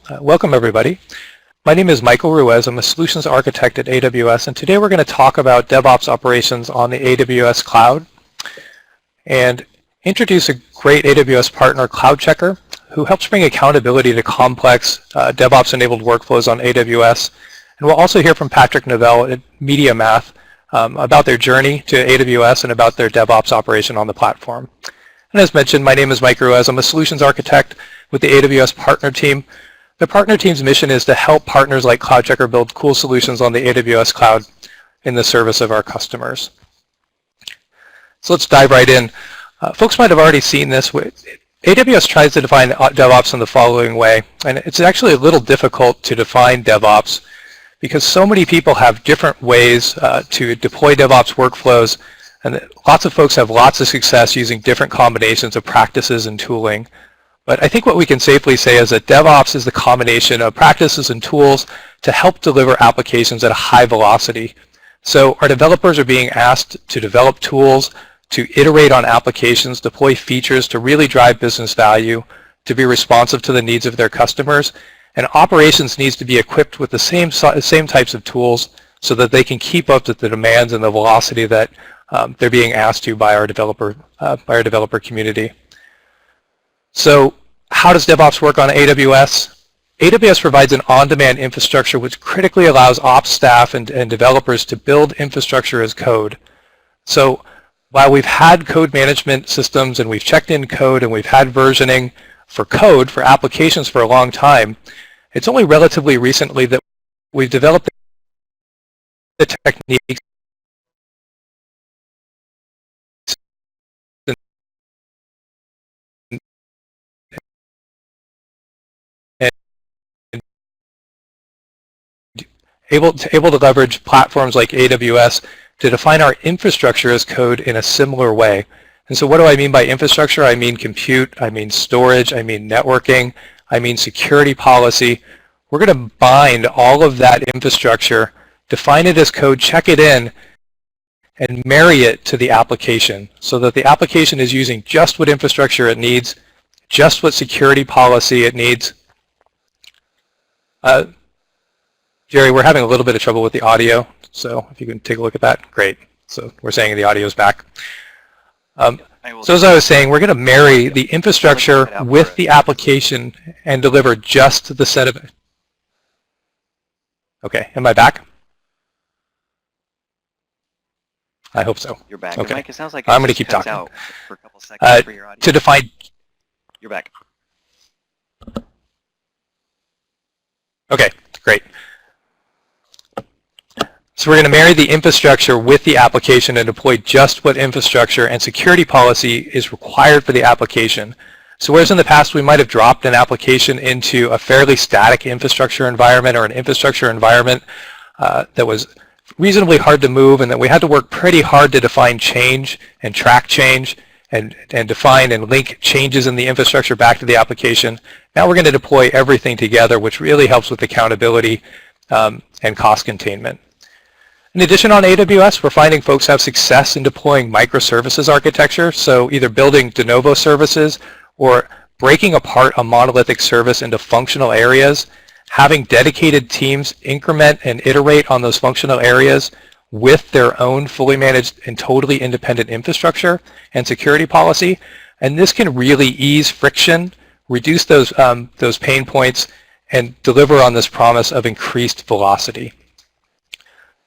Welcome everybody. My name is Michael Ruiz. I'm a solutions architect at AWS, and today we're going to talk about DevOps operations on the AWS cloud and introduce a great AWS partner, CloudCheckr, who helps bring accountability to complex DevOps-enabled workflows on AWS. And we'll also hear from Patrick Novell at MediaMath about their journey to AWS and about their DevOps operation on the platform. And as mentioned, my name is Mike Ruiz. I'm a solutions architect with the AWS partner team. The partner team's mission is to help partners like CloudCheckr build cool solutions on the AWS cloud in the service of our customers. So let's dive right in. Folks might have already seen this. AWS tries to define DevOps in the following way, and it's actually a little difficult to define DevOps because so many people have different ways to deploy DevOps workflows, and lots of folks have lots of success using different combinations of practices and tooling. But I think what we can safely say is that DevOps is the combination of practices and tools to help deliver applications at a high velocity. So our developers are being asked to develop tools, to iterate on applications, deploy features to really drive business value, to be responsive to the needs of their customers. And operations needs to be equipped with the same types of tools so that they can keep up with the demands and the velocity that they're being asked to by our developer community. So how does DevOps work on AWS? AWS provides an on-demand infrastructure which critically allows ops staff and developers to build infrastructure as code. So while we've had code management systems and we've checked in code and we've had versioning for code, for applications for a long time, it's only relatively recently that we've developed the techniques able to leverage platforms like AWS to define our infrastructure as code in a similar way. And so what do I mean by infrastructure? I mean compute, I mean storage, I mean networking, I mean security policy. We're going to bind all of that infrastructure, define it as code, check it in, and marry it to the application so that the application is using just what infrastructure it needs, just what security policy it needs. Jerry, we're having a little bit of trouble with the audio, so if you can take a look at that, great. So we're saying the audio is back. So as I was saying, we're going to marry the infrastructure with the application and deliver just the set of it. Okay, am I back? I hope so. You're back. Okay. Mike, it sounds like I'm going to keep talking. Out for a couple seconds for your audio. To define. You're back. Okay, great. So we're going to marry the infrastructure with the application and deploy just what infrastructure and security policy is required for the application. So whereas in the past we might have dropped an application into a fairly static infrastructure environment or an infrastructure environment that was reasonably hard to move and that we had to work pretty hard to define change and track change and define and link changes in the infrastructure back to the application. Now we're going to deploy everything together, which really helps with accountability and cost containment. In addition, on AWS, we're finding folks have success in deploying microservices architecture, so either building de novo services or breaking apart a monolithic service into functional areas, having dedicated teams increment and iterate on those functional areas with their own fully managed and totally independent infrastructure and security policy. And this can really ease friction, reduce those pain points, and deliver on this promise of increased velocity.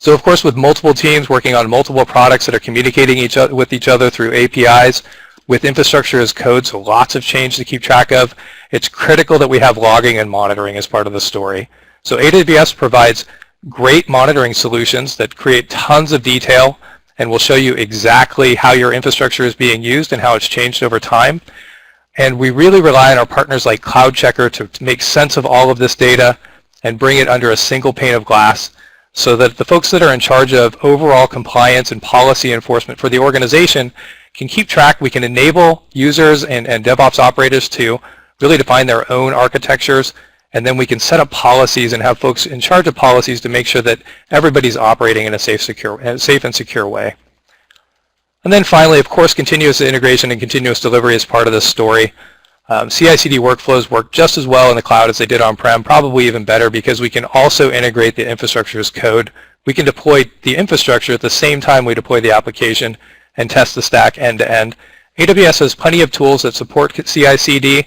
So of course, with multiple teams working on multiple products that are communicating with each other through APIs, with infrastructure as code, so lots of change to keep track of, it's critical that we have logging and monitoring as part of the story. So AWS provides great monitoring solutions that create tons of detail and will show you exactly how your infrastructure is being used and how it's changed over time. And we really rely on our partners like CloudCheckr to make sense of all of this data and bring it under a single pane of glass, so that the folks that are in charge of overall compliance and policy enforcement for the organization can keep track. We can enable users and DevOps operators to really define their own architectures, and then we can set up policies and have folks in charge of policies to make sure that everybody's operating in a safe and secure way. And then finally, of course, continuous integration and continuous delivery is part of this story. CI/CD workflows work just as well in the cloud as they did on-prem, probably even better because we can also integrate the infrastructure as code. We can deploy the infrastructure at the same time we deploy the application and test the stack end-to-end. AWS has plenty of tools that support CI/CD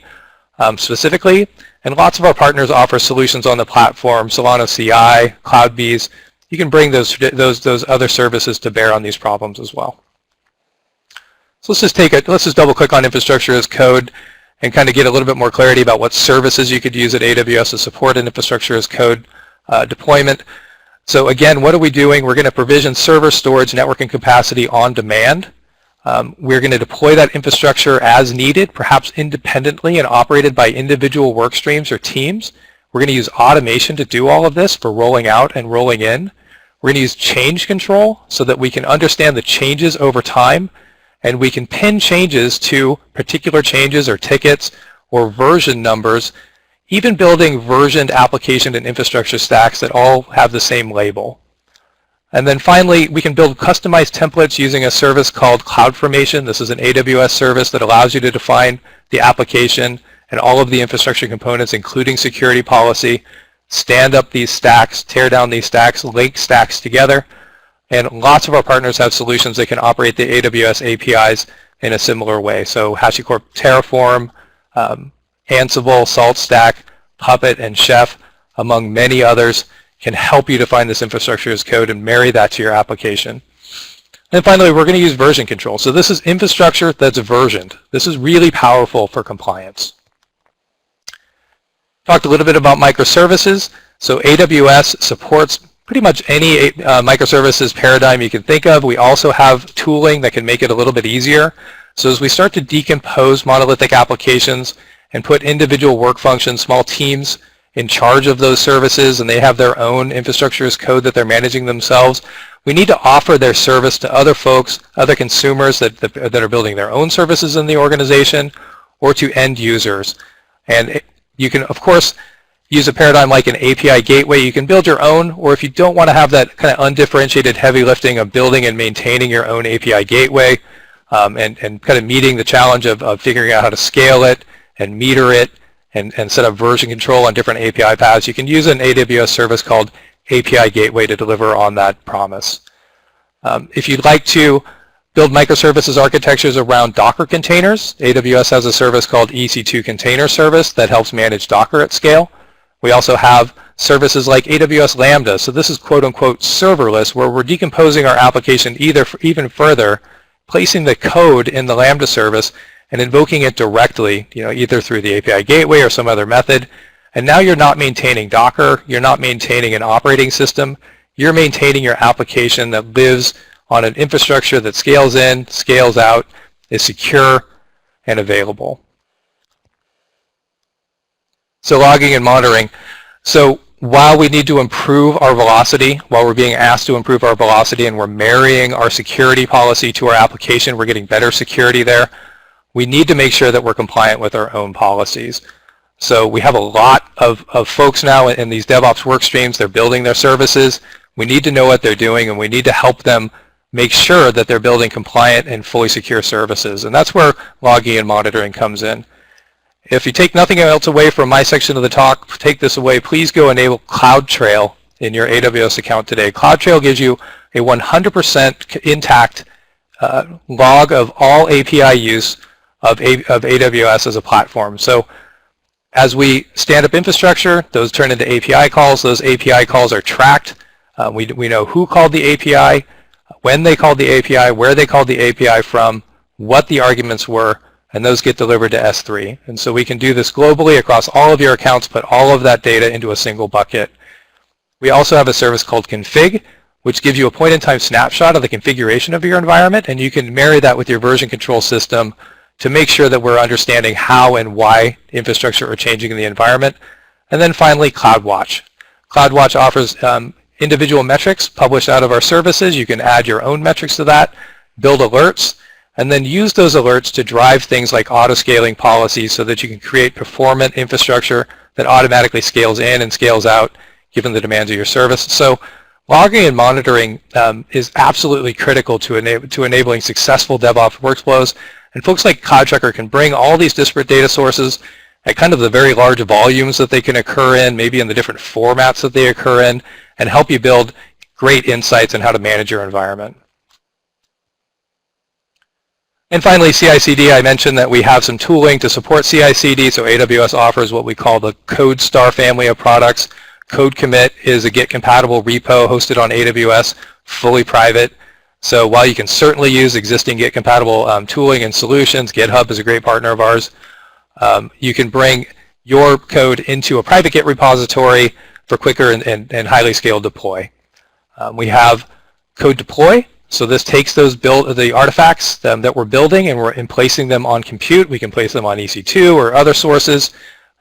specifically, and lots of our partners offer solutions on the platform, Solana CI, CloudBees. You can bring those other services to bear on these problems as well. So let's just double click on infrastructure as code and kind of get a little bit more clarity about what services you could use at AWS to support an infrastructure as code deployment. So again, what are we doing? We're going to provision server storage, networking capacity on demand. We're going to deploy that infrastructure as needed, perhaps independently and operated by individual work streams or teams. We're going to use automation to do all of this for rolling out and rolling in. We're going to use change control so that we can understand the changes over time, and we can pin changes to particular changes or tickets or version numbers, even building versioned application and infrastructure stacks that all have the same label. And then finally, we can build customized templates using a service called CloudFormation. This is an AWS service that allows you to define the application and all of the infrastructure components, including security policy, stand up these stacks, tear down these stacks, link stacks together. And lots of our partners have solutions that can operate the AWS APIs in a similar way. So HashiCorp Terraform, Ansible, SaltStack, Puppet, and Chef, among many others, can help you define this infrastructure as code and marry that to your application. And finally, we're going to use version control. So this is infrastructure that's versioned. This is really powerful for compliance. Talked a little bit about microservices. So AWS supports pretty much any microservices paradigm you can think of. We also have tooling that can make it a little bit easier. So as we start to decompose monolithic applications and put individual work functions, small teams in charge of those services, and they have their own infrastructure as code that they're managing themselves, we need to offer their service to other folks, other consumers that are building their own services in the organization, or to end users. And you can, of course, use a paradigm like an API gateway. You can build your own, or if you don't want to have that kind of undifferentiated heavy lifting of building and maintaining your own API gateway and kind of meeting the challenge of figuring out how to scale it and meter it and set up version control on different API paths, you can use an AWS service called API Gateway to deliver on that promise. If you'd like to build microservices architectures around Docker containers, AWS has a service called EC2 Container Service that helps manage Docker at scale. We also have services like AWS Lambda. So this is quote-unquote serverless, where we're decomposing our application even further, placing the code in the Lambda service and invoking it directly, either through the API gateway or some other method. And now you're not maintaining Docker, you're not maintaining an operating system, you're maintaining your application that lives on an infrastructure that scales in, scales out, is secure and available. So logging and monitoring. So while we need to improve our velocity, while we're being asked to improve our velocity and we're marrying our security policy to our application, we're getting better security there, we need to make sure that we're compliant with our own policies. So we have a lot of folks now in these DevOps work streams. They're building their services. We need to know what they're doing, and we need to help them make sure that they're building compliant and fully secure services. And that's where logging and monitoring comes in. If you take nothing else away from my section of the talk, take this away, please go enable CloudTrail in your AWS account today. CloudTrail gives you a 100% intact log of all API use of AWS as a platform. So as we stand up infrastructure, those turn into API calls. Those API calls are tracked. We know who called the API, when they called the API, where they called the API from, what the arguments were, and those get delivered to S3. And so we can do this globally across all of your accounts, put all of that data into a single bucket. We also have a service called Config, which gives you a point-in-time snapshot of the configuration of your environment, and you can marry that with your version control system to make sure that we're understanding how and why infrastructure are changing in the environment. And then finally, CloudWatch. CloudWatch offers individual metrics published out of our services. You can add your own metrics to that, build alerts, and then use those alerts to drive things like auto-scaling policies so that you can create performant infrastructure that automatically scales in and scales out given the demands of your service. So logging and monitoring is absolutely critical to enabling successful DevOps workflows. And folks like CloudCheckr can bring all these disparate data sources at kind of the very large volumes that they can occur in, maybe in the different formats that they occur in, and help you build great insights on how to manage your environment. And finally, CICD, I mentioned that we have some tooling to support CICD, so AWS offers what we call the CodeStar family of products. CodeCommit is a Git-compatible repo hosted on AWS, fully private. So while you can certainly use existing Git-compatible tooling and solutions, GitHub is a great partner of ours, you can bring your code into a private Git repository for quicker and highly scaled deploy. We have Code Deploy. So this takes the artifacts that we're building and we're placing them on compute. We can place them on EC2 or other sources.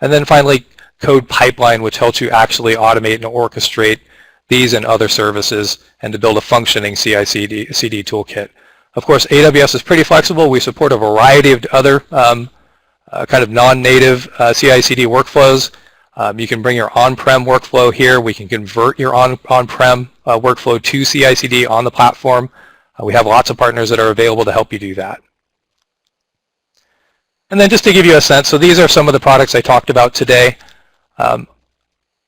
And then finally, Code Pipeline, which helps you actually automate and orchestrate these and other services and to build a functioning CI/CD toolkit. Of course, AWS is pretty flexible. We support a variety of other kind of non-native CI/CD workflows. You can bring your on-prem workflow here. We can convert your on-prem workflow to CI/CD on the platform. We have lots of partners that are available to help you do that. And then just to give you a sense, so these are some of the products I talked about today.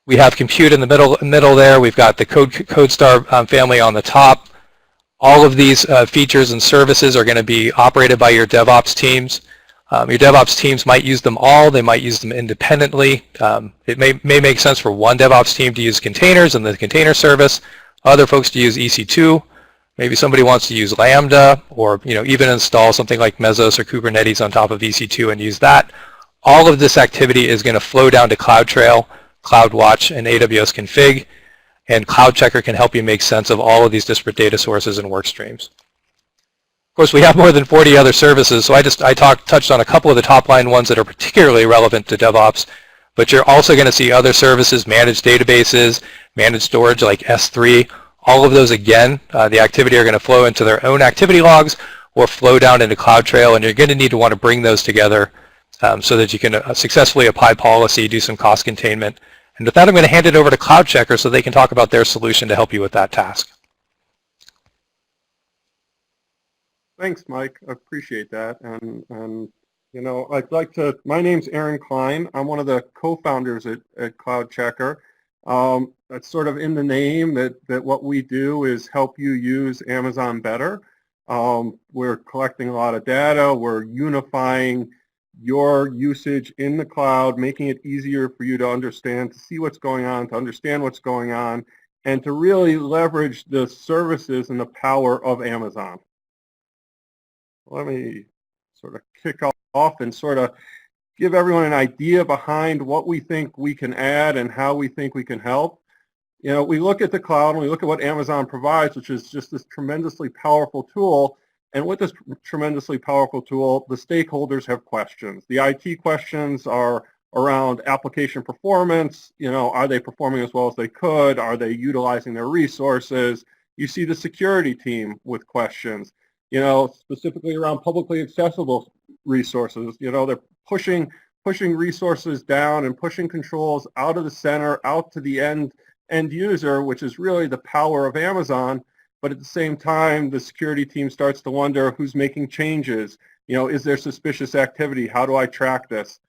We have compute in the middle there. We've got the CodeStar family on the top. All of these features and services are going to be operated by your DevOps teams. Your DevOps teams might use them all. They might use them independently. It may make sense for one DevOps team to use containers and the container service, other folks to use EC2. Maybe somebody wants to use Lambda or even install something like Mesos or Kubernetes on top of EC2 and use that. All of this activity is going to flow down to CloudTrail, CloudWatch, and AWS Config, and CloudCheckr can help you make sense of all of these disparate data sources and work streams. Of course, we have more than 40 other services, so I touched on a couple of the top line ones that are particularly relevant to DevOps, but you're also going to see other services, managed databases, managed storage like S3. All of those, again, the activity are going to flow into their own activity logs or flow down into CloudTrail, and you're going to need to want to bring those together so that you can successfully apply policy, do some cost containment. And with that, I'm going to hand it over to CloudCheckr so they can talk about their solution to help you with that task. Thanks, Mike. I appreciate that. And I'd like to, my name's Aaron Klein. I'm one of the co-founders at CloudCheckr. That's sort of in the name that what we do is help you use Amazon better. We're collecting a lot of data. We're unifying your usage in the cloud, making it easier for you to understand, to see what's going on, to understand what's going on, and to really leverage the services and the power of Amazon. Let me sort of kick off and sort of give everyone an idea behind what we think we can add and how we think we can help. We look at the cloud and we look at what Amazon provides, which is just this tremendously powerful tool. And with this tremendously powerful tool, the stakeholders have questions. The IT questions are around application performance. Are they performing as well as they could? Are they utilizing their resources? You see the security team with questions, specifically around publicly accessible resources. They're pushing resources down and pushing controls out of the center, out to the end user, which is really the power of Amazon. But at the same time, the security team starts to wonder who's making changes. Is there suspicious activity? How do I track this?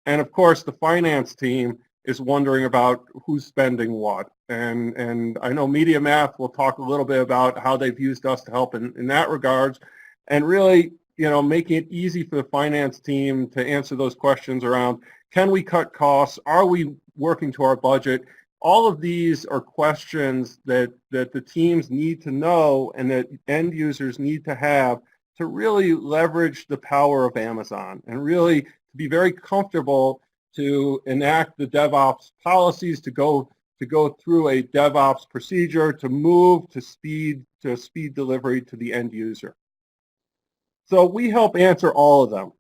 And of course, the finance team is wondering about who's spending what. And I know MediaMath will talk a little bit about how they've used us to help in that regards. And really, making it easy for the finance team to answer those questions around, can we cut costs? Are we working to our budget? All of these are questions that the teams need to know and that end users need to have to really leverage the power of Amazon and really to be very comfortable to enact the DevOps policies, to go through a DevOps procedure, to move to speed delivery to the end user. So we help answer all of them.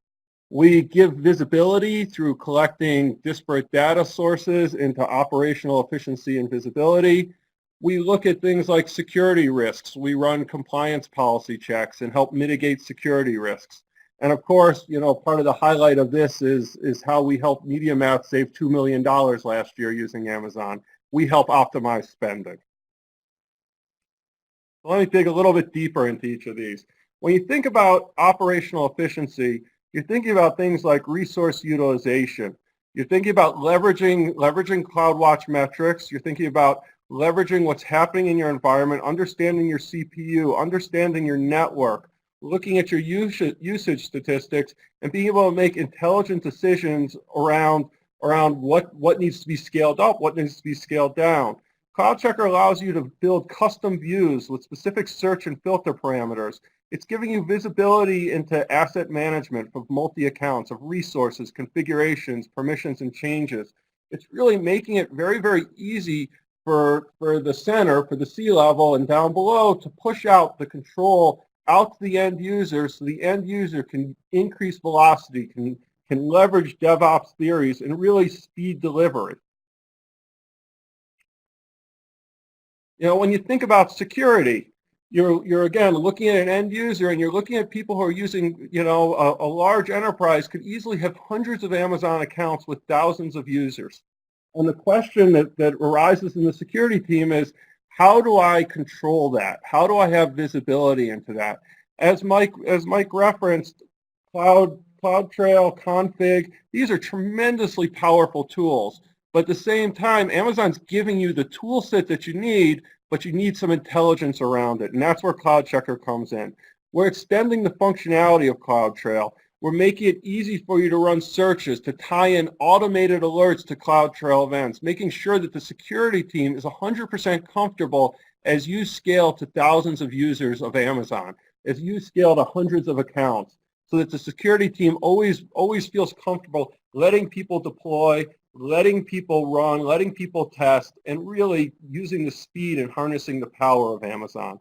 We give visibility through collecting disparate data sources into operational efficiency and visibility. We look at things like security risks. We run compliance policy checks and help mitigate security risks. And of course, part of the highlight of this is how we help MediaMath save $2 million last year using Amazon. We help optimize spending. So let me dig a little bit deeper into each of these. When you think about operational efficiency, you're thinking about things like resource utilization. You're thinking about leveraging CloudWatch metrics. You're thinking about leveraging what's happening in your environment, understanding your CPU, understanding your network, looking at your usage statistics, and being able to make intelligent decisions around what needs to be scaled up, what needs to be scaled down. CloudCheckr allows you to build custom views with specific search and filter parameters. It's giving you visibility into asset management of multi-accounts, of resources, configurations, permissions, and changes. It's really making it very, very easy for the center, for the C-level and down below to push out the control out to the end user so the end user can increase velocity, can leverage DevOps theories and really speed delivery. You know, when you think about security, you're again looking at an end user and you're looking at people who are using, you know, a large enterprise could easily have hundreds of Amazon accounts with thousands of users. And the question that arises in the security team is, how do I control that? How do I have visibility into that? As Mike referenced, CloudTrail, Config, these are tremendously powerful tools. But at the same time, Amazon's giving you the tool set that you need, but you need some intelligence around it. And that's where CloudCheckr comes in. We're extending the functionality of CloudTrail. We're making it easy for you to run searches, to tie in automated alerts to CloudTrail events, making sure that the security team is 100% comfortable as you scale to thousands of users of Amazon, as you scale to hundreds of accounts, so that the security team always feels comfortable letting people deploy, letting people run, letting people test, and really using the speed and harnessing the power of Amazon.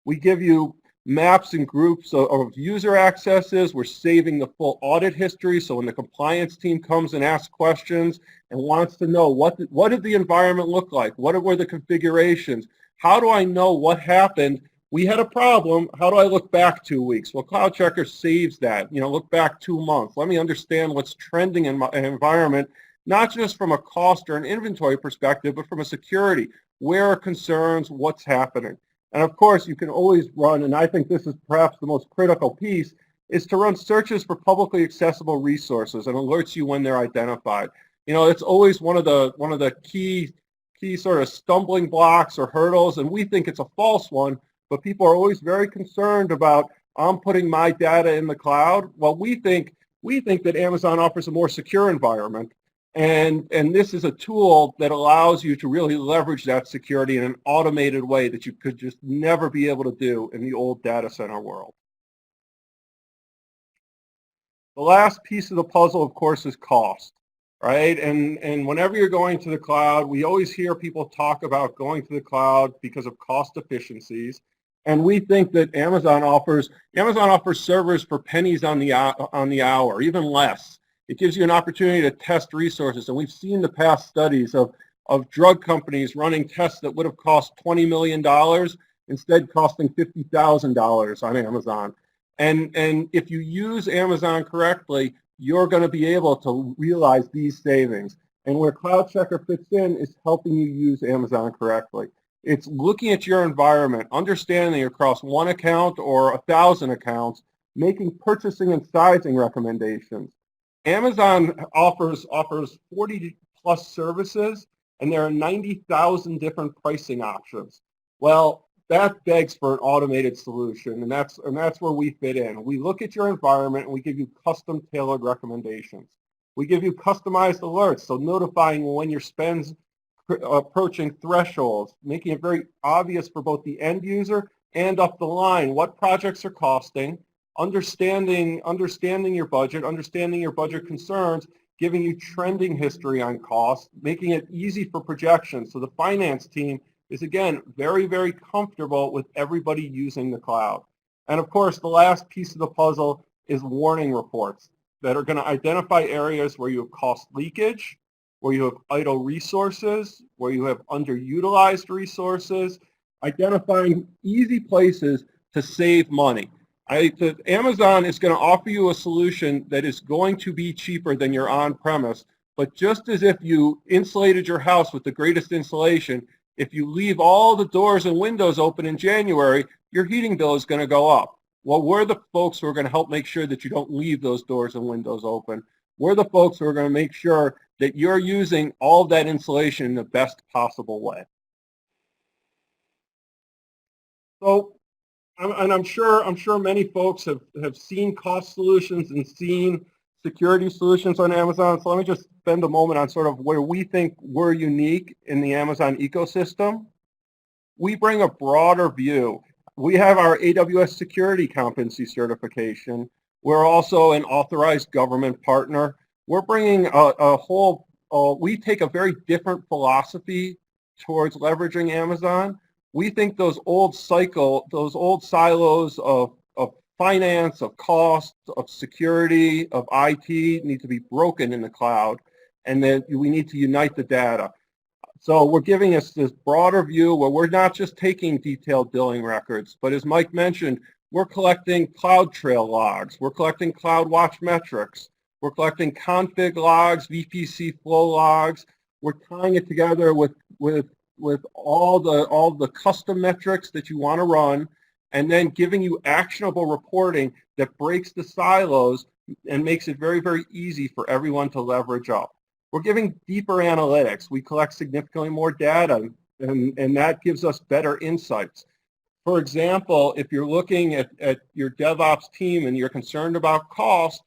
We give you maps and groups of user accesses. We're saving the full audit history, so when the compliance team comes and asks questions and wants to know what did the environment look like, what were the configurations, how do I know what happened? We had a problem. How do I look back 2 weeks? Well, CloudCheckr saves that. You know, look back 2 months. Let me understand what's trending in my environment, not just from a cost or an inventory perspective, but from a security. Where are concerns? What's happening? And of course, you can always run, and I think this is perhaps the most critical piece, is to run searches for publicly accessible resources and alerts you when they're identified. You know, it's always one of the key sort of stumbling blocks or hurdles, and we think it's a false one, but people are always very concerned about, I'm putting my data in the cloud. Well, we think that Amazon offers a more secure environment. And this is a tool that allows you to really leverage that security in an automated way that you could just never be able to do in the old data center world. The last piece of the puzzle, of course, is cost, right? And whenever you're going to the cloud, we always hear people talk about going to the cloud because of cost efficiencies. And we think that Amazon offers servers for pennies on the hour, even less. It gives you an opportunity to test resources, and we've seen the past studies of drug companies running tests that would have cost $20 million instead costing $50,000 on Amazon. And if you use Amazon correctly, you're going to be able to realize these savings. And where CloudCheckr fits in is helping you use Amazon correctly. It's looking at your environment, understanding across one account or 1,000 accounts, making purchasing and sizing recommendations. Amazon offers 40 plus services, and there are 90,000 different pricing options. Well, that begs for an automated solution, and that's where we fit in. We look at your environment and we give you custom tailored recommendations. We give you customized alerts, so notifying when your spend's approaching thresholds, making it very obvious for both the end user and up the line what projects are costing, understanding your budget concerns, giving you trending history on costs, making it easy for projections. So the finance team is, again, very, very comfortable with everybody using the cloud. And of course, the last piece of the puzzle is warning reports that are going to identify areas where you have cost leakage, where you have idle resources, where you have underutilized resources, identifying easy places to save money. Amazon is going to offer you a solution that is going to be cheaper than your on-premise, but just as if you insulated your house with the greatest insulation, if you leave all the doors and windows open in January, your heating bill is going to go up. Well, we're the folks who are going to help make sure that you don't leave those doors and windows open. We're the folks who are going to make sure that you're using all of that insulation in the best possible way. So, and I'm sure many folks have seen cost solutions and seen security solutions on Amazon. So let me just spend a moment on sort of where we think we're unique in the Amazon ecosystem. We bring a broader view. We have our AWS security competency certification. We're also an authorized government partner. We're bringing a whole, we take a very different philosophy towards leveraging Amazon. We think those old silos of finance, of cost, of security, of IT need to be broken in the cloud, and then we need to unite the data. So we're giving us this broader view where we're not just taking detailed billing records, but as Mike mentioned, we're collecting CloudTrail logs, we're collecting CloudWatch metrics, we're collecting config logs, VPC flow logs, we're tying it together with all the custom metrics that you want to run, and then giving you actionable reporting that breaks the silos and makes it very, very easy for everyone to leverage up. We're giving deeper analytics. We collect significantly more data, and that gives us better insights. For example, if you're looking at your DevOps team and you're concerned about cost,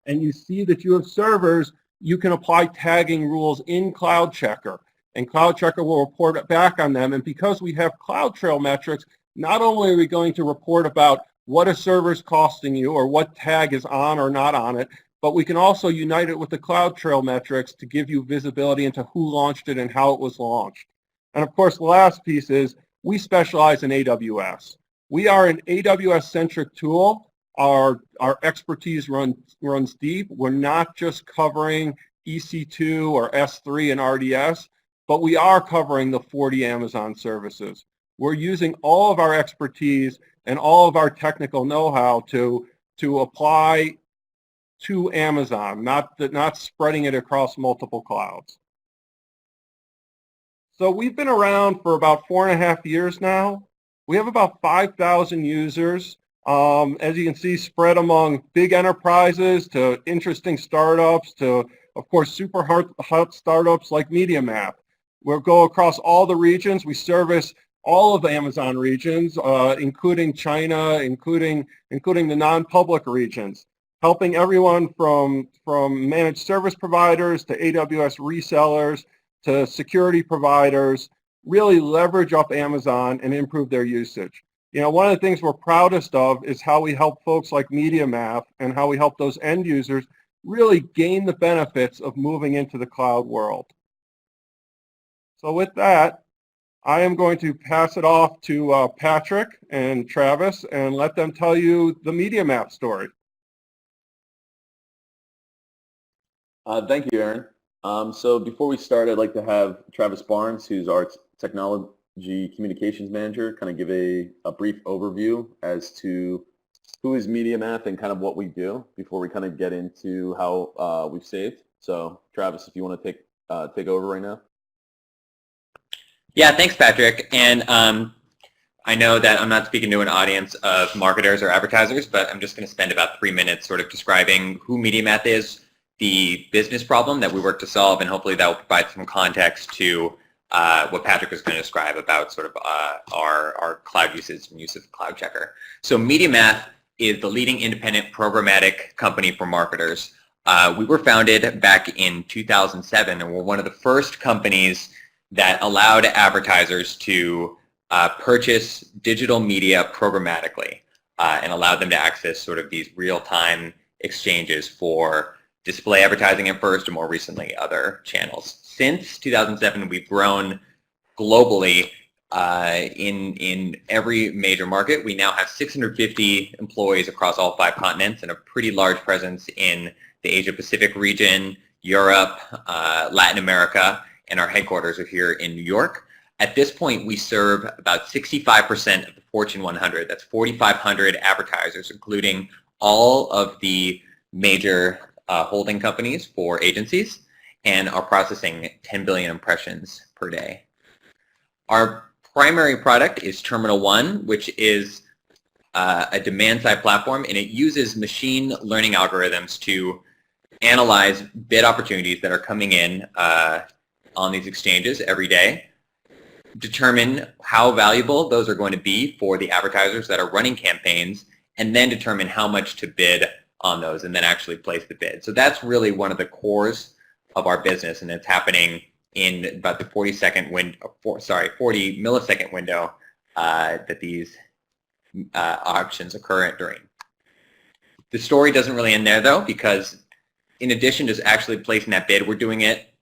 and you see that you have servers, you can apply tagging rules in CloudCheckr, and CloudCheckr will report back on them. And because we have CloudTrail metrics, not only are we going to report about what a server is costing you or what tag is on or not on it, but we can also unite it with the CloudTrail metrics to give you visibility into who launched it and how it was launched. And of course, the last piece is we specialize in AWS. We are an AWS-centric tool. Our expertise runs deep. We're not just covering EC2 or S3 and RDS, but we are covering the 40 Amazon services. We're using all of our expertise and all of our technical know-how to apply to Amazon, not spreading it across multiple clouds. So we've been around for about 4.5 years now. We have about 5,000 users, as you can see, spread among big enterprises to interesting startups to, of course, super hot startups like MediaMath. We'll go across all the regions. We service all of the Amazon regions, including China, including the non-public regions, helping everyone from managed service providers to AWS resellers to security providers really leverage up Amazon and improve their usage. You know, one of the things we're proudest of is how we help folks like MediaMath and how we help those end users really gain the benefits of moving into the cloud world. So with that, I am going to pass it off to Patrick and Travis and let them tell you the MediaMath story. Thank you, Aaron. So before we start, I'd like to have Travis Barnes, who's our Technology Communications Manager, kind of give a brief overview as to who is MediaMath and kind of what we do before we kind of get into how we've saved. So Travis, if you want to take over right now. Yeah, thanks, Patrick. And I know that I'm not speaking to an audience of marketers or advertisers, but I'm just going to spend about 3 minutes sort of describing who MediaMath is, the business problem that we work to solve, and hopefully that will provide some context to what Patrick was going to describe about sort of our cloud usage and use of CloudCheckr. So MediaMath is the leading independent programmatic company for marketers. We were founded back in 2007, and we're one of the first companies that allowed advertisers to purchase digital media programmatically and allowed them to access sort of these real-time exchanges for display advertising at first, and more recently other channels. Since 2007, we've grown globally in every major market. We now have 650 employees across all 5 continents and a pretty large presence in the Asia-Pacific region, Europe, Latin America, and our headquarters are here in New York. At this point, we serve about 65% of the Fortune 100. That's 4,500 advertisers, including all of the major holding companies for agencies, and are processing 10 billion impressions per day. Our primary product is Terminal One, which is a demand-side platform, and it uses machine learning algorithms to analyze bid opportunities that are coming in on these exchanges every day, determine how valuable those are going to be for the advertisers that are running campaigns, and then determine how much to bid on those, and then actually place the bid. So that's really one of the cores of our business, and it's happening in about the 40 millisecond window that these auctions occur during. The story doesn't really end there, though, because in addition to actually placing that bid, we're doing it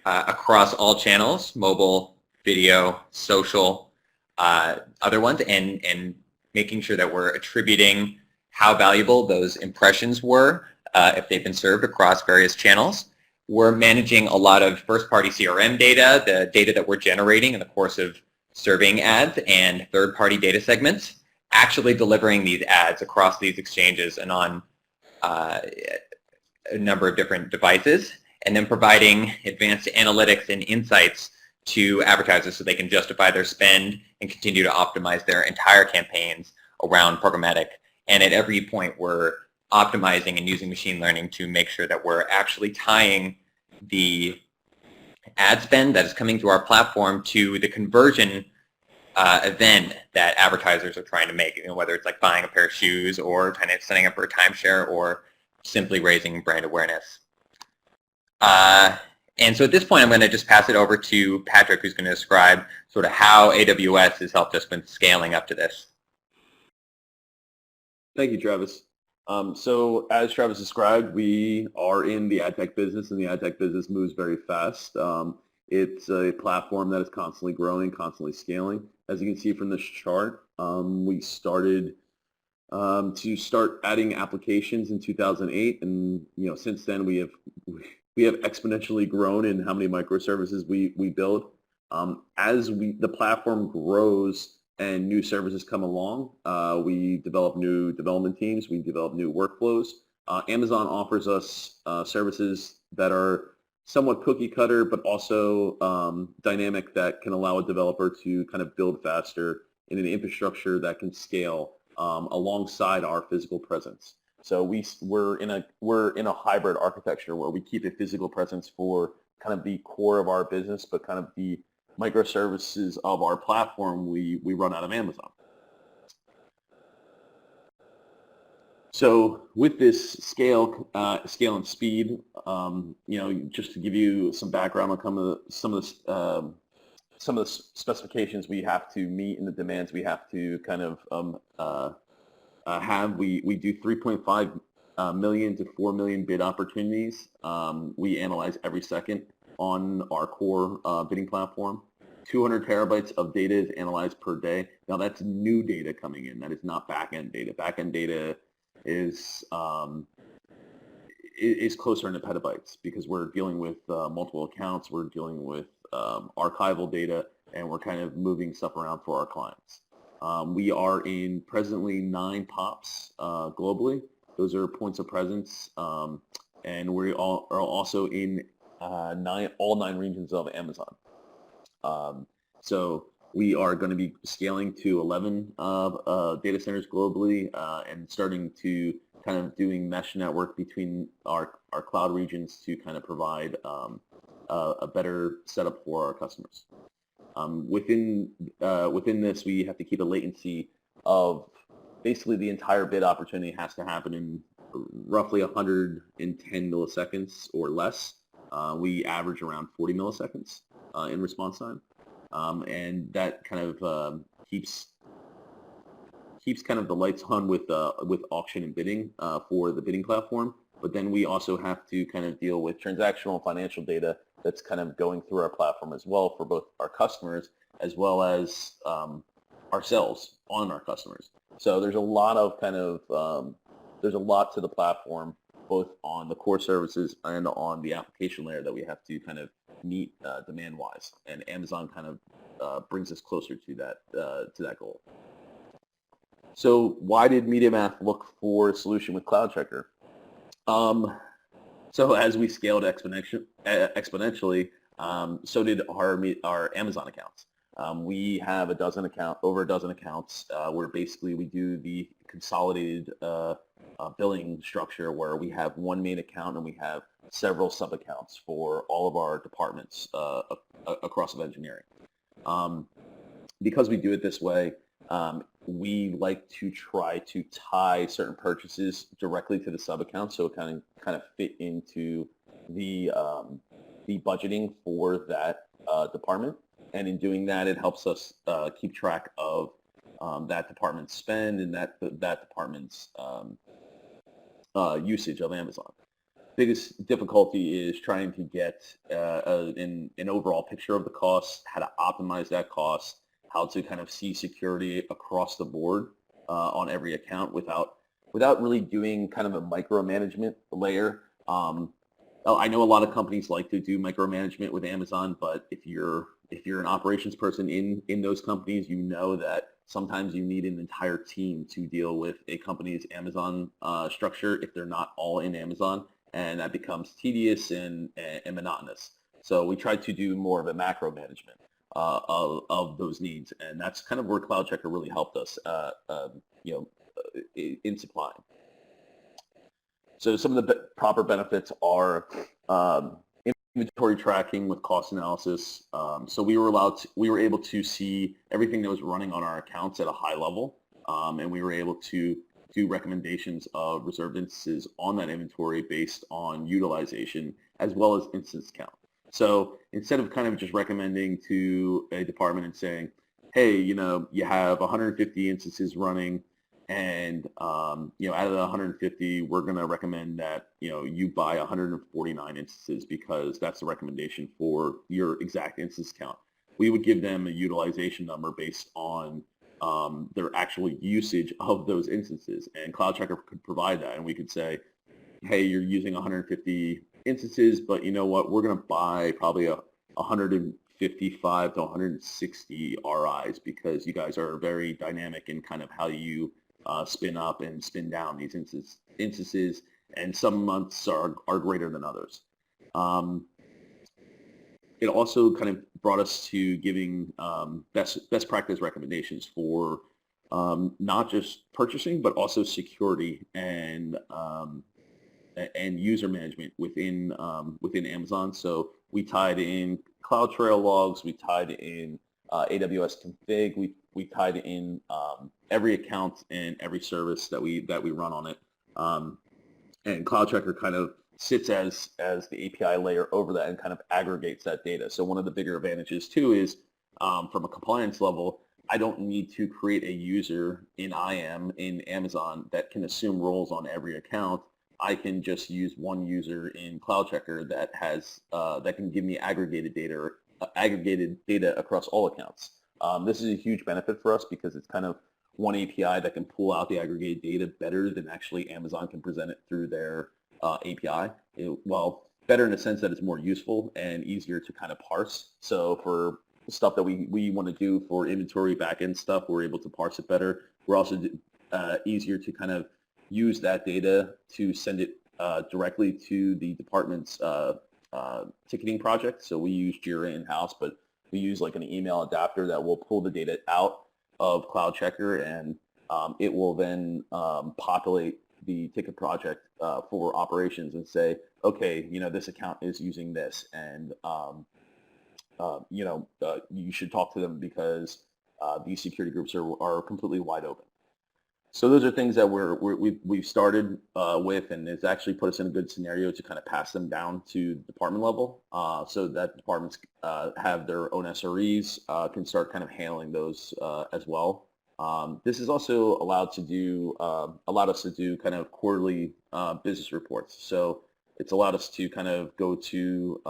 across all channels: mobile, video, social, other ones, and making sure that we're attributing how valuable those impressions were if they've been served across various channels. We're managing a lot of first-party CRM data, the data that we're generating in the course of serving ads, and third-party data segments, actually delivering these ads across these exchanges and on a number of different devices, and then providing advanced analytics and insights to advertisers so they can justify their spend and continue to optimize their entire campaigns around programmatic. And at every point, we're optimizing and using machine learning to make sure that we're actually tying the ad spend that is coming through our platform to the conversion event that advertisers are trying to make, whether it's like buying a pair of shoes or kind of setting up for a timeshare or simply raising brand awareness. And so at this point, I'm going to just pass it over to Patrick, who's going to describe sort of how AWS has helped us with scaling up to this. Thank you, Travis. So as Travis described, we are in the ad tech business, and the ad tech business moves very fast. It's a platform that is constantly growing, constantly scaling. As you can see from this chart, we started to adding applications in 2008, and since then we have exponentially grown in how many microservices we build. As the platform grows and new services come along, we develop new development teams, we develop new workflows. Amazon offers us services that are somewhat cookie cutter, but also dynamic, that can allow a developer to kind of build faster in an infrastructure that can scale alongside our physical presence. So we're in a hybrid architecture where we keep a physical presence for kind of the core of our business, but kind of the microservices of our platform we run out of Amazon. So with this scale and speed, just to give you some background on some of the specifications we have to meet and the demands we have to kind of have, we do 3.5 million to 4 million bid opportunities. We analyze every second on our core bidding platform. 200 terabytes of data is analyzed per day. Now that's new data coming in. That is not back-end data. Back-end data is closer into petabytes, because we're dealing with multiple accounts, we're dealing with archival data, and we're kind of moving stuff around for our clients. We are in presently 9 POPs globally. Those are points of presence, and we are also in all 9 regions of Amazon. So we are going to be scaling to 11 data centers globally, and starting to kind of doing mesh network between our cloud regions to kind of provide a better setup for our customers. Within this, we have to keep a latency of basically the entire bid opportunity has to happen in roughly 110 milliseconds or less. We average around 40 milliseconds in response time, and that kind of keeps kind of the lights on with auction and bidding for the bidding platform. But then we also have to kind of deal with transactional and financial data that's kind of going through our platform as well, for both our customers as well as ourselves on our customers. So there's a lot of kind of there's a lot to the platform, both on the core services and on the application layer, that we have to kind of meet demand-wise. And Amazon kind of brings us closer to that goal. So why did MediaMath look for a solution with CloudCheckr? So as we scaled exponentially, so did our Amazon accounts. We have over a dozen accounts where basically we do the consolidated billing structure where we have one main account and we have several sub-accounts for all of our departments across of engineering. Because we do it this way, we like to try to tie certain purchases directly to the sub-account so it kind of fit into the budgeting for that department. And in doing that, it helps us keep track of that department's spend and that department's usage of Amazon. Biggest difficulty is trying to get an overall picture of the costs, how to optimize that cost, how to kind of see security across the board on every account without really doing kind of a micromanagement layer. I know a lot of companies like to do micromanagement with Amazon, but if you're an operations person in those companies, you know that sometimes you need an entire team to deal with a company's Amazon structure if they're not all in Amazon, and that becomes tedious and monotonous. So we try to do more of a macro management of those needs, and that's kind of where CloudCheckr really helped us, in supplying. So some of the proper benefits are inventory tracking with cost analysis. So we were able to see everything that was running on our accounts at a high level, and we were able to do recommendations of reserved instances on that inventory based on utilization as well as instance count. So instead of kind of just recommending to a department and saying, hey, you have 150 instances running, and out of the 150, we're going to recommend that you buy 149 instances because that's the recommendation for your exact instance count. We would give them a utilization number based on their actual usage of those instances, and CloudCheckr could provide that, and we could say, hey, you're using 150 instances, but you know what, we're going to buy probably 155 to 160 RIs because you guys are very dynamic in kind of how you spin up and spin down these instances, and some months are greater than others. It also kind of brought us to giving best practice recommendations for not just purchasing, but also security and user management within Amazon. So we tied in CloudTrail logs, we tied in AWS config, we tied in every account and every service that we run on it, and CloudCheckr kind of sits as the API layer over that and kind of aggregates that data. So one of the bigger advantages too is from a compliance level, I don't need to create a user in IAM in Amazon that can assume roles on every account. I can just use one user in CloudCheckr that has that can give me aggregated data across all accounts. This is a huge benefit for us because it's kind of one API that can pull out the aggregated data better than actually Amazon can present it through their API. Well, better in the sense that it's more useful and easier to kind of parse. So for stuff that we want to do for inventory backend stuff, we're able to parse it better. We're also easier to kind of use that data to send it directly to the department's ticketing project. So we use Jira in-house, but we use like an email adapter that will pull the data out of CloudCheckr, and it will then populate the ticket project for operations and say, okay, this account is using this, and you should talk to them because these security groups are completely wide open. So those are things that we've started with, and it's actually put us in a good scenario to kind of pass them down to department level, so that departments have their own SREs, can start kind of handling those as well. This has also allowed us to do kind of quarterly business reports. So it's allowed us to kind of go to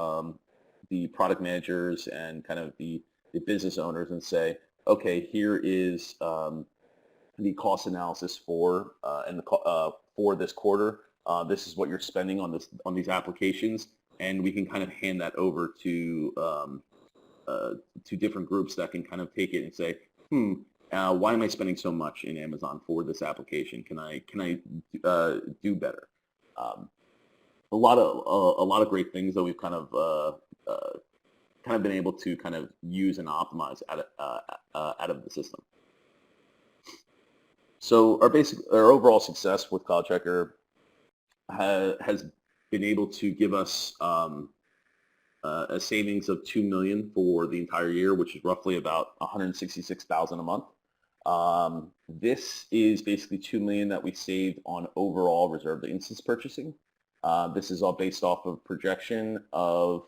the product managers and kind of the business owners and say, okay, here is the cost analysis for this quarter. This is what you're spending on these applications, and we can kind of hand that over to different groups that can kind of take it and say, why am I spending so much in Amazon for this application? Can I do better? A lot of great things that we've kind of kind of been able to kind of use and optimize out of the system. So our overall success with CloudCheckr has been able to give us a savings of $2 million for the entire year, which is roughly about $166,000 a month. This is basically $2 million that we saved on overall reserved instance purchasing. This is all based off of projection of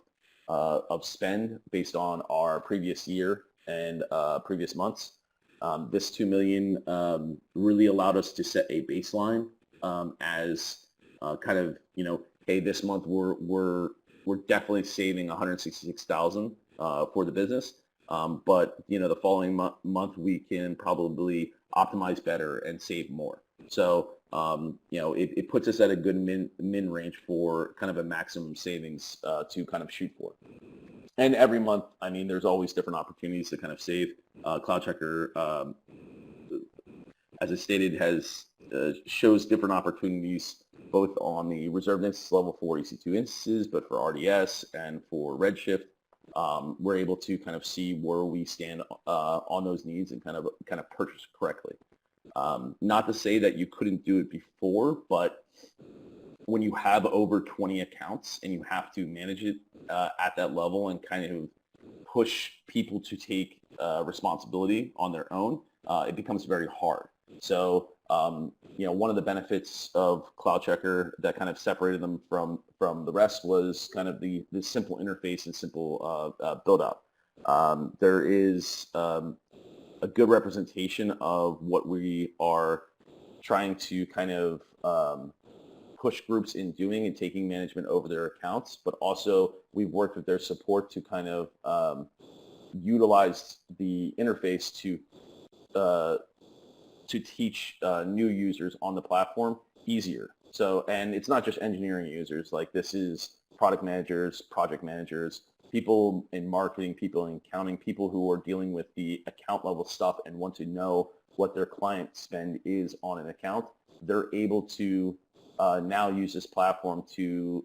spend based on our previous year and previous months. This $2 million really allowed us to set a baseline as kind of, hey, this month we're definitely saving $166,000 for the business, but the following month we can probably optimize better and save more. So it puts us at a good min range for kind of a maximum savings to kind of shoot for. And every month, I mean, there's always different opportunities to kind of save. CloudCheckr, as I stated, shows different opportunities both on the reserved instance level for EC2 instances, but for RDS and for Redshift. We're able to kind of see where we stand on those needs and kind of purchase correctly. Not to say that you couldn't do it before, but when you have over 20 accounts and you have to manage it at that level and kind of push people to take responsibility on their own, it becomes very hard. So, one of the benefits of CloudCheckr that kind of separated them from the rest was kind of the simple interface and simple build out. There is a good representation of what we are trying to kind of push groups in doing and taking management over their accounts, but also we've worked with their support to kind of utilize the interface to teach new users on the platform easier. So, and it's not just engineering users, like this is product managers, project managers, people in marketing, people in accounting, people who are dealing with the account level stuff and want to know what their client spend is on an account. They're able to now use this platform to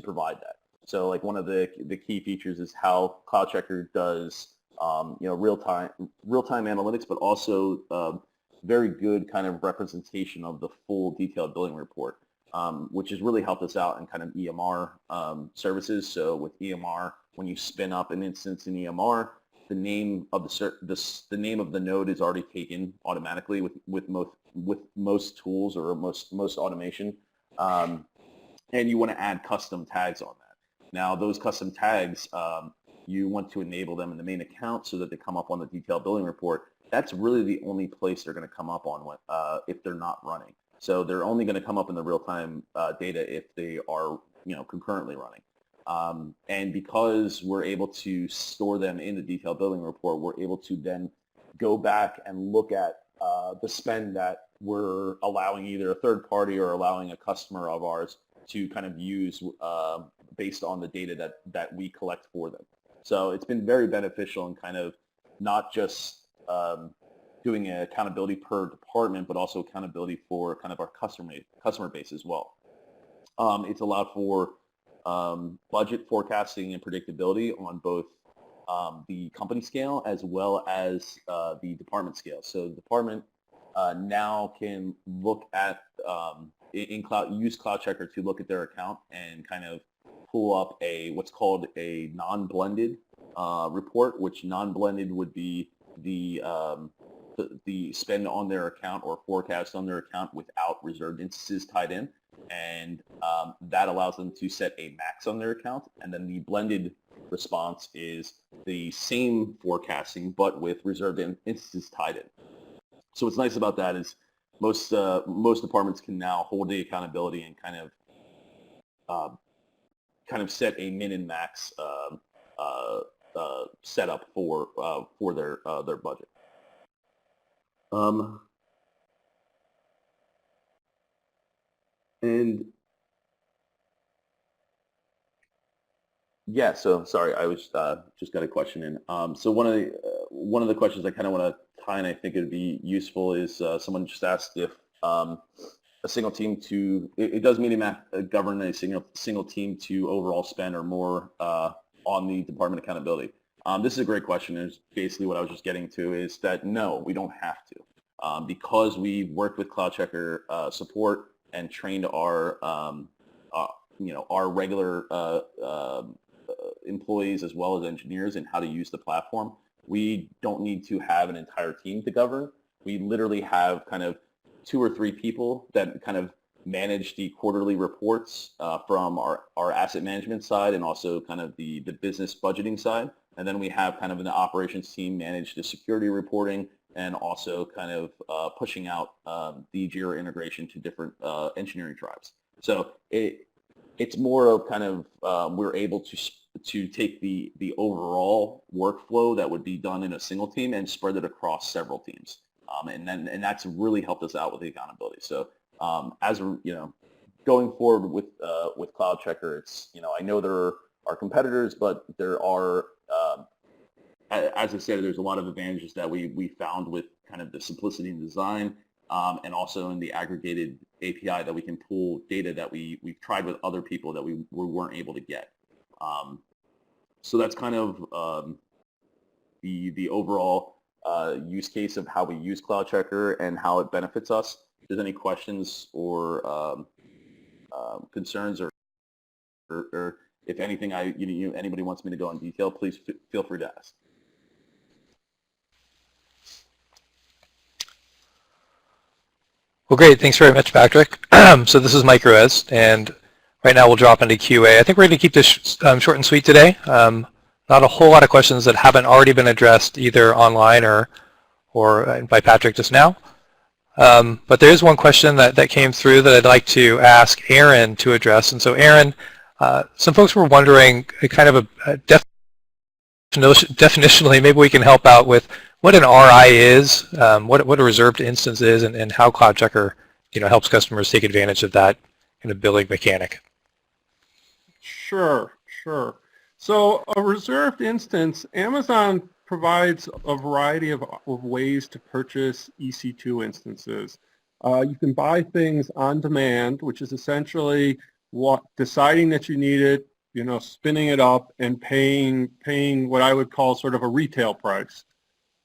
provide that. So like one of the key features is how CloudCheckr does real-time analytics, but also very good kind of representation of the full detailed billing report, which has really helped us out in kind of EMR services. So with EMR, when you spin up an instance in EMR, the name of the name of the node is already taken automatically with most tools or most automation, and you want to add custom tags on that. Now those custom tags, you want to enable them in the main account so that they come up on the detailed billing report. That's really the only place they're going to come up on if they're not running. So they're only going to come up in the real-time data if they are concurrently running. And because we're able to store them in the detailed billing report, we're able to then go back and look at the spend that we're allowing either a third party or allowing a customer of ours to kind of use based on the data that we collect for them. So it's been very beneficial in kind of not just doing accountability per department, but also accountability for kind of our customer base as well. It's allowed for budget forecasting and predictability on both the company scale as well as the department scale. So the department now can look at use CloudCheckr to look at their account and kind of pull up what's called a non-blended report, which non-blended would be the spend on their account or forecast on their account without reserved instances tied in, and that allows them to set a max on their account. And then the blended response is the same forecasting but with reserved instances tied in. So what's nice about that is most departments can now hold the accountability and kind of set a min and max setup for their budget. And yeah, so sorry, I was just got a question in. So one of the questions I kind of want to tie, and I think it'd be useful, is someone just asked if a single team does MediaMath govern a single team to overall spend or more on the department accountability? This is a great question. It's basically what I was just getting to is that no, we don't have to. Because we worked with CloudCheckr support and trained our our regular employees as well as engineers in how to use the platform, we don't need to have an entire team to govern. We literally have kind of 2 or 3 people that kind of manage the quarterly reports from our asset management side and also kind of the business budgeting side. And then we have kind of an operations team manage the security reporting and also kind of pushing out the Jira integration to different engineering tribes. So it's more of kind of we're able to take the overall workflow that would be done in a single team and spread it across several teams. And that's really helped us out with the accountability. So as going forward with CloudCheckr, it's I know there are competitors, but there are as I said, there's a lot of advantages that we found with kind of the simplicity in design and also in the aggregated API that we can pull data that we've tried with other people that we weren't able to get. So that's kind of the overall use case of how we use CloudCheckr and how it benefits us. If there's any questions or concerns or if anything anybody wants me to go in detail, please feel free to ask. Well, great. Thanks very much, Patrick. So this is Mike Ruiz, and right now we'll drop into QA. I think we're going to keep this short and sweet today. Not a whole lot of questions that haven't already been addressed either online or by Patrick just now. But there is one question that came through that I'd like to ask Aaron to address. And so Aaron, some folks were wondering kind of definitionally, maybe we can help out with what an RI is, what a reserved instance is, and how CloudCheckr helps customers take advantage of that kind of billing mechanic. Sure. So a reserved instance, Amazon provides a variety of ways to purchase EC2 instances. You can buy things on demand, which is essentially deciding that you need it, spinning it up and paying what I would call sort of a retail price.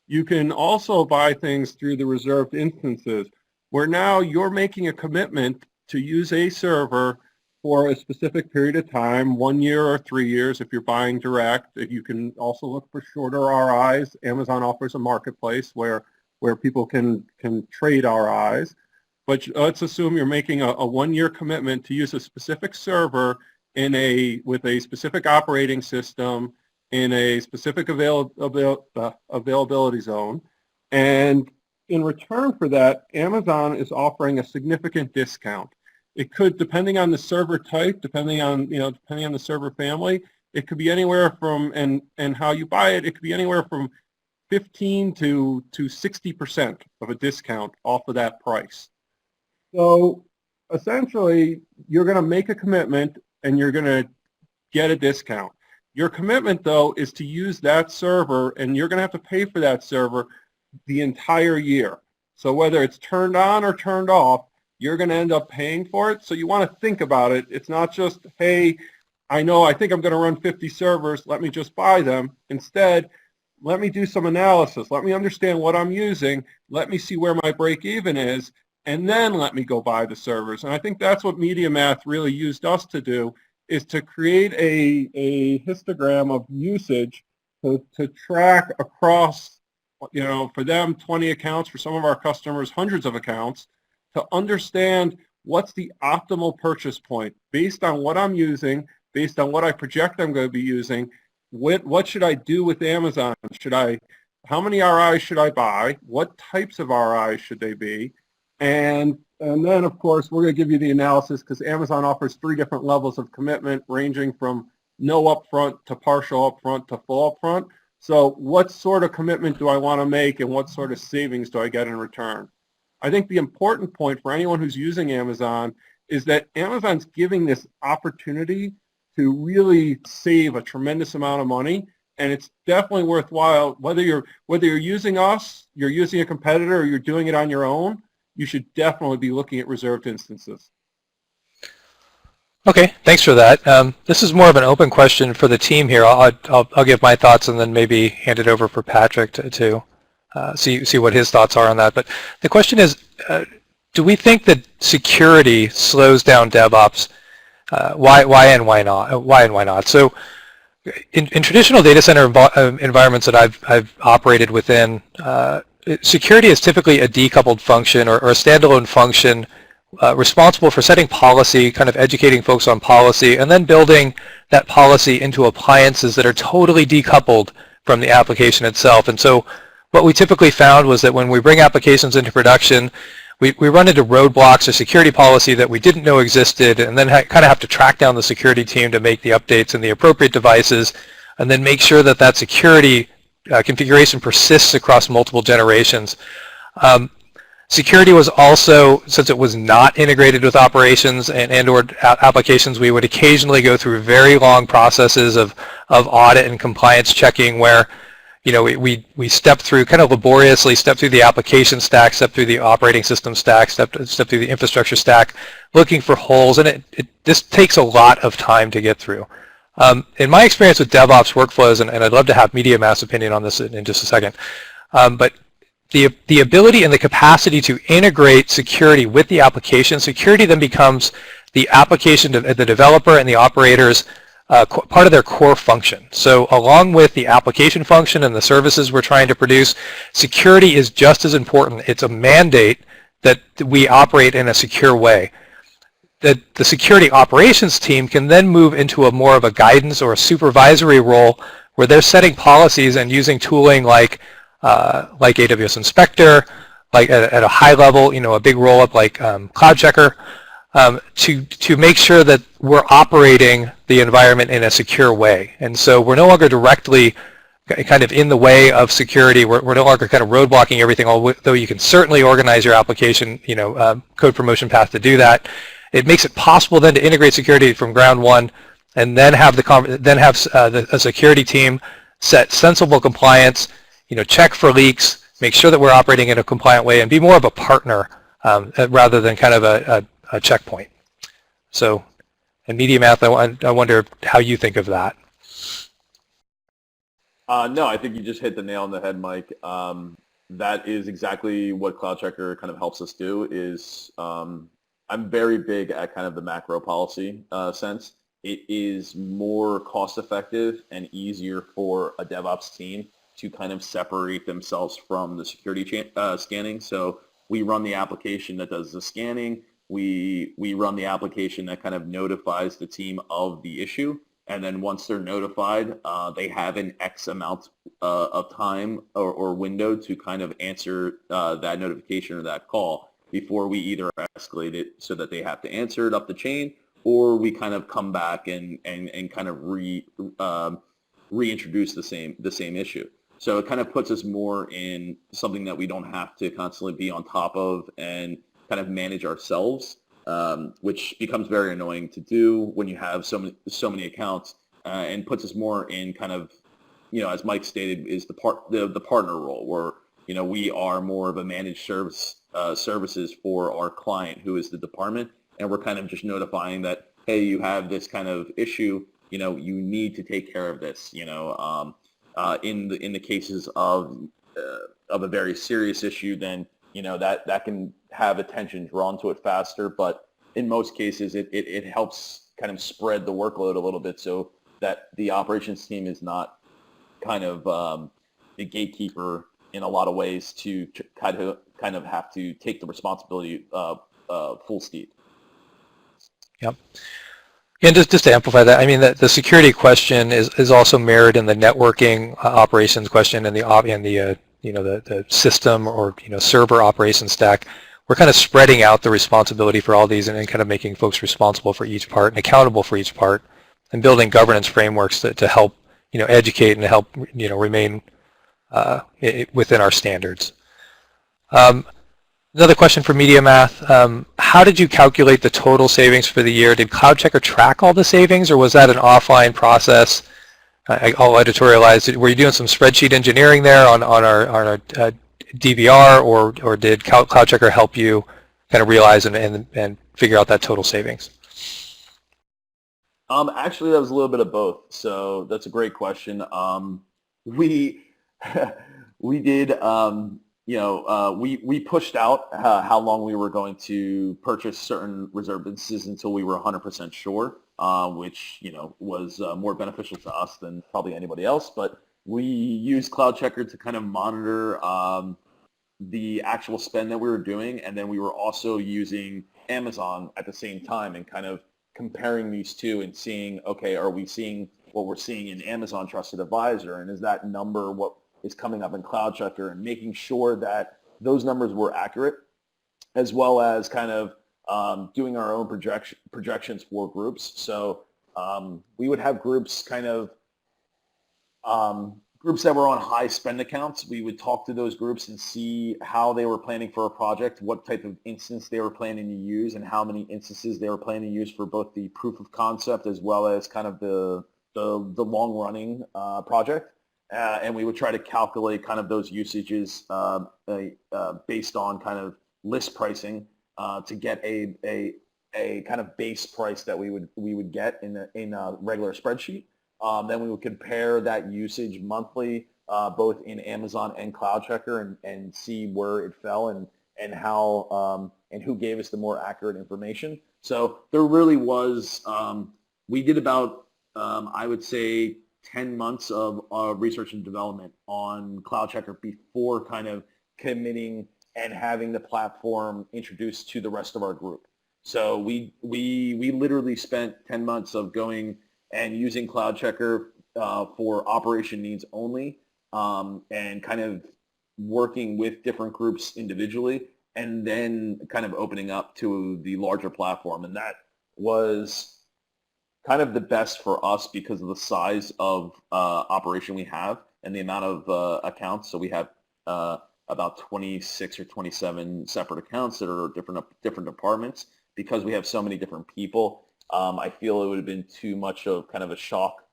You can also buy things through the reserved instances, where now you're making a commitment to use a server for a specific period of time, 1 year or 3 years if you're buying direct. You can also look for shorter RIs. Amazon offers a marketplace where people can trade RIs. But let's assume you're making a 1-year commitment to use a specific server with a specific operating system in a specific availability zone. And in return for that, Amazon is offering a significant discount. It could, depending on the server type, depending on the server family, it could be anywhere from, and how you buy it, it could be anywhere from 15 to 60% of a discount off of that price. So essentially, you're going to make a commitment and you're going to get a discount. Your commitment, though, is to use that server, and you're going to have to pay for that server the entire year. So whether it's turned on or turned off, you're going to end up paying for it. So you want to think about it. It's not just, hey, I think I'm going to run 50 servers, let me just buy them. Instead, let me do some analysis. Let me understand what I'm using. Let me see where my break even is, and then let me go buy the servers. And I think that's what MediaMath really used us to do, is to create a histogram of usage to track across, for them, 20 accounts, for some of our customers, hundreds of accounts, to understand what's the optimal purchase point based on what I'm using, based on what I project I'm going to be using. What should I do with Amazon? How many RIs should I buy? What types of RIs should they be? And then, of course, we're going to give you the analysis, because Amazon offers 3 different levels of commitment, ranging from no upfront to partial upfront to full upfront. So what sort of commitment do I want to make, and what sort of savings do I get in return? I think the important point for anyone who's using Amazon is that Amazon's giving this opportunity to really save a tremendous amount of money, and it's definitely worthwhile. Whether you're using us, you're using a competitor, or you're doing it on your own, you should definitely be looking at reserved instances. Okay, thanks for that. This is more of an open question for the team here. I'll give my thoughts and then maybe hand it over for Patrick to see what his thoughts are on that. But the question is, do we think that security slows down DevOps? Why and why not? Why and why not? So, in traditional data center environments that I've operated within, security is typically a decoupled function or a standalone function responsible for setting policy, kind of educating folks on policy, and then building that policy into appliances that are totally decoupled from the application itself. And so what we typically found was that when we bring applications into production, we run into roadblocks or security policy that we didn't know existed, and then kind of have to track down the security team to make the updates in the appropriate devices, and then make sure that that security configuration persists across multiple generations. Security was also, since it was not integrated with operations and or applications, we would occasionally go through very long processes of audit and compliance checking where, you know, we step through, kind of laboriously step through the application stack, step through the operating system stack, step through the infrastructure stack, looking for holes, and this takes a lot of time to get through. In my experience with DevOps workflows, and I'd love to have MediaMath's opinion on this in just a second, but the ability and the capacity to integrate security with the application, security then becomes the application, the developer and the operators part of their core function. So along with the application function and the services we're trying to produce, security is just as important. It's a mandate that we operate in a secure way. That the security operations team can then move into a more of a guidance or a supervisory role where they're setting policies and using tooling like AWS Inspector, like at a high level, you know, a big roll-up like CloudCheckr, to make sure that we're operating the environment in a secure way. And so we're no longer directly kind of in the way of security. We're no longer kind of roadblocking everything, although you can certainly organize your application, you know, code promotion path to do that. It makes it possible then to integrate security from ground one, and then have a security team set sensible compliance, you know, check for leaks, make sure that we're operating in a compliant way, and be more of a partner rather than kind of a checkpoint. So, in MediaMath, I wonder how you think of that. No, I think you just hit the nail on the head, Mike. That is exactly what CloudCheckr kind of helps us do. Is I'm very big at kind of the macro policy sense. It is more cost effective and easier for a DevOps team to kind of separate themselves from the security scanning. So we run the application that does the scanning. We run the application that kind of notifies the team of the issue. And then once they're notified, they have an X amount of time or window to kind of answer that notification or that call before we either escalate it so that they have to answer it up the chain, or we kind of come back and kind of reintroduce the same issue. So it kind of puts us more in something that we don't have to constantly be on top of and kind of manage ourselves, which becomes very annoying to do when you have so many accounts, and puts us more in kind of, you know, as Mike stated, is the partner role, where, you know, we are more of a managed services for our client, who is the department, and we're kind of just notifying that, hey, you have this kind of issue, you know, you need to take care of this, you know. In the cases of a very serious issue, then, you know, that can have attention drawn to it faster. But in most cases, it helps kind of spread the workload a little bit, so that the operations team is not kind of the gatekeeper in a lot of ways to kind of have to take the responsibility full steep. Yep. And just to amplify that, I mean, the security question is also mirrored in the networking operations question and the you know, the system or, you know, server operations stack. We're kind of spreading out the responsibility for all these and kind of making folks responsible for each part and accountable for each part, and building governance frameworks to help, you know, educate and help, you know, remain within our standards. Another question for MediaMath. How did you calculate the total savings for the year? Did CloudCheckr track all the savings, or was that an offline process? I'll editorialize. Were you doing some spreadsheet engineering there on our DVR, or did CloudCheckr help you kind of realize and figure out that total savings? Actually, that was a little bit of both. So that's a great question. We we did, we pushed out how long we were going to purchase certain reserved instances until we were 100% sure, which was more beneficial to us than probably anybody else. But we used CloudCheckr to kind of monitor the actual spend that we were doing, and then we were also using Amazon at the same time and kind of comparing these two and seeing, okay, are we seeing what we're seeing in Amazon Trusted Advisor, and is that number what is coming up in CloudCheckr, and making sure that those numbers were accurate, as well as kind of doing our own projections for groups. So we would have groups kind of groups that were on high spend accounts. We would talk to those groups and see how they were planning for a project, what type of instance they were planning to use, and how many instances they were planning to use for both the proof of concept as well as kind of the long running project. And we would try to calculate kind of those usages based on kind of list pricing to get a kind of base price that we would get in a regular spreadsheet. Then we would compare that usage monthly, both in Amazon and CloudCheckr, and see where it fell and how and who gave us the more accurate information. So there really was, we did about, I would say, 10 months of research and development on CloudCheckr before kind of committing and having the platform introduced to the rest of our group. So we literally spent 10 months of going and using CloudCheckr for operation needs only, and kind of working with different groups individually, and then kind of opening up to the larger platform. And that was kind of the best for us because of the size of operation we have and the amount of accounts. So we have about 26 or 27 separate accounts that are different departments. Because we have so many different people, I feel it would have been too much of kind of a shock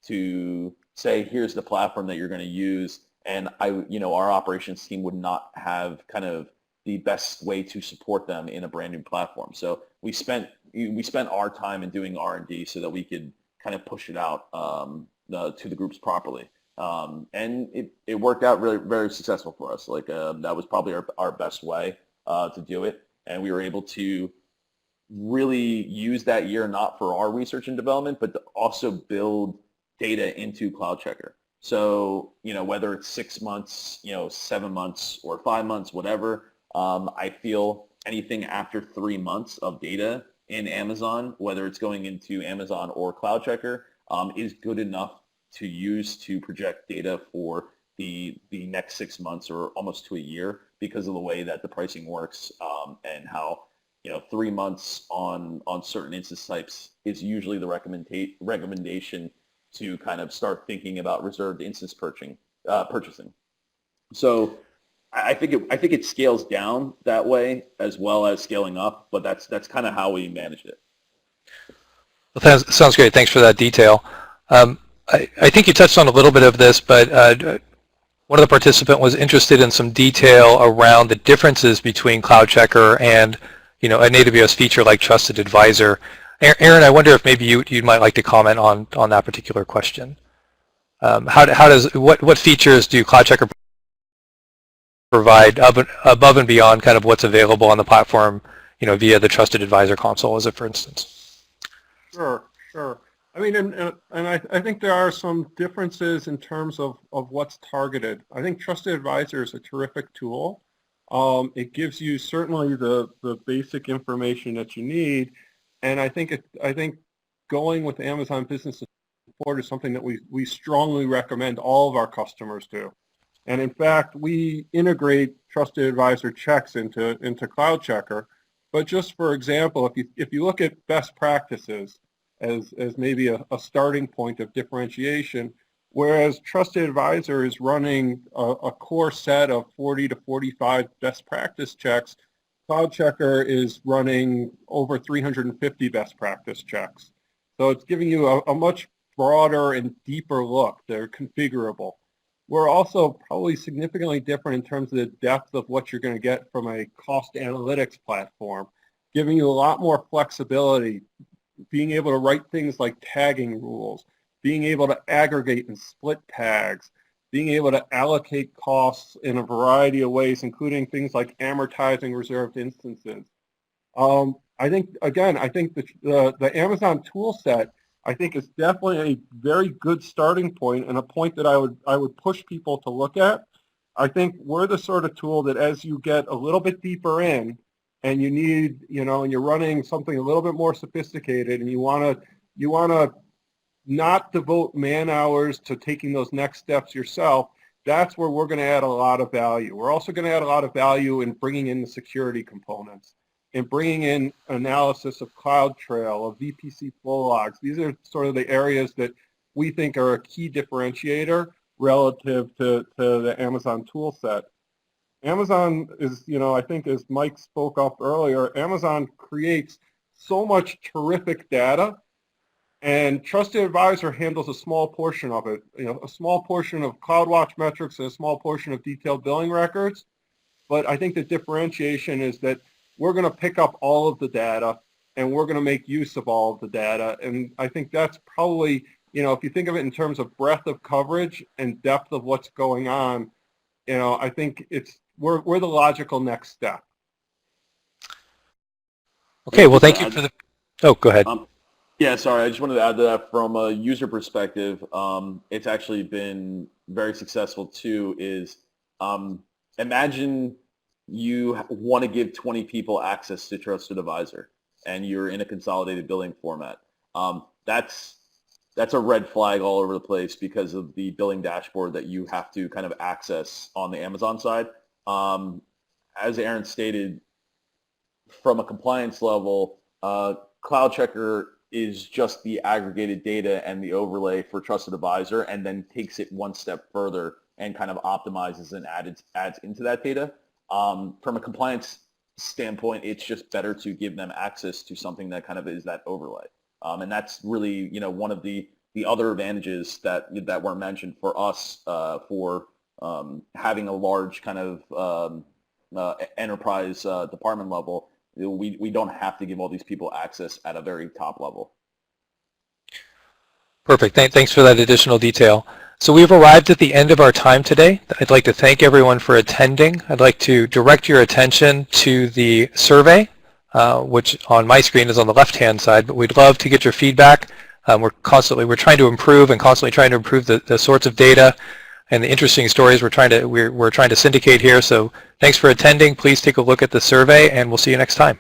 to say, here's the platform that you're going to use, and our operations team would not have kind of the best way to support them in a brand new platform. So we spent our time in doing R&D so that we could kind of push it out to the groups properly. And it worked out really very successful for us. Like that was probably our best way to do it, and we were able to really use that year not for our research and development, but to also build data into CloudCheckr. So whether it's 6 months, 7 months, or 5 months, whatever, I feel anything after 3 months of data in Amazon, whether it's going into Amazon or CloudCheckr, is good enough to use to project data for the next 6 months or almost to a year, because of the way that the pricing works, and how 3 months on certain instance types is usually the recommendation to kind of start thinking about reserved instance purchasing. So I think it scales down that way as well as scaling up, but that's kind of how we managed it. Well, that sounds great. Thanks for that detail. I think you touched on a little bit of this, but one of the participants was interested in some detail around the differences between CloudCheckr and an AWS feature like Trusted Advisor. Aaron, I wonder if maybe you might like to comment on that particular question. What features do CloudCheckr provide above and beyond kind of what's available on the platform, via the Trusted Advisor console, as for instance? Sure. I mean, and I think there are some differences in terms of what's targeted. I think Trusted Advisor is a terrific tool. It gives you certainly the basic information that you need, and I think going with Amazon Business Support is something that we strongly recommend all of our customers do. And in fact, we integrate Trusted Advisor checks into CloudCheckr. But just for example, if you look at best practices as maybe a starting point of differentiation, whereas Trusted Advisor is running a core set of 40 to 45 best practice checks, CloudCheckr is running over 350 best practice checks. So it's giving you a much broader and deeper look. They're configurable. We're also probably significantly different in terms of the depth of what you're going to get from a cost analytics platform, giving you a lot more flexibility being able to write things like tagging rules, being able to aggregate and split tags, being able to allocate costs in a variety of ways, including things like amortizing reserved instances. I think the Amazon tool set, I think, is definitely a very good starting point and a point that I would push people to look at. I think we're the sort of tool that as you get a little bit deeper in and you need, and you're running something a little bit more sophisticated and you want to not devote man hours to taking those next steps yourself, that's where we're going to add a lot of value. We're also going to add a lot of value in bringing in the security components and bringing in analysis of CloudTrail, of VPC flow logs. These are sort of the areas that we think are a key differentiator relative to the Amazon tool set. Amazon is, I think as Mike spoke up earlier, Amazon creates so much terrific data, and Trusted Advisor handles a small portion of it, a small portion of CloudWatch metrics and a small portion of detailed billing records. But I think the differentiation is that we're going to pick up all of the data and we're going to make use of all of the data. And I think that's probably, if you think of it in terms of breadth of coverage and depth of what's going on, I think we're the logical next step. Okay, well, thank you for the, oh, go ahead. Yeah, sorry, I just wanted to add to that from a user perspective. It's actually been very successful too, is imagine you want to give 20 people access to Trusted Advisor and you're in a consolidated billing format. That's a red flag all over the place because of the billing dashboard that you have to kind of access on the Amazon side. As Aaron stated, from a compliance level, CloudCheckr is just the aggregated data and the overlay for Trusted Advisor, and then takes it one step further and kind of optimizes and adds into that data. From a compliance standpoint, it's just better to give them access to something that kind of is that overlay. And that's really, one of the other advantages that weren't mentioned for us for having a large kind of enterprise department level. We don't have to give all these people access at a very top level. Perfect. Thanks for that additional detail. So we've arrived at the end of our time today. I'd like to thank everyone for attending. I'd like to direct your attention to the survey, which on my screen is on the left-hand side, but we'd love to get your feedback. We're trying to improve and constantly trying to improve the sorts of data and the interesting stories we're trying to syndicate here. So thanks for attending. Please take a look at the survey, and we'll see you next time.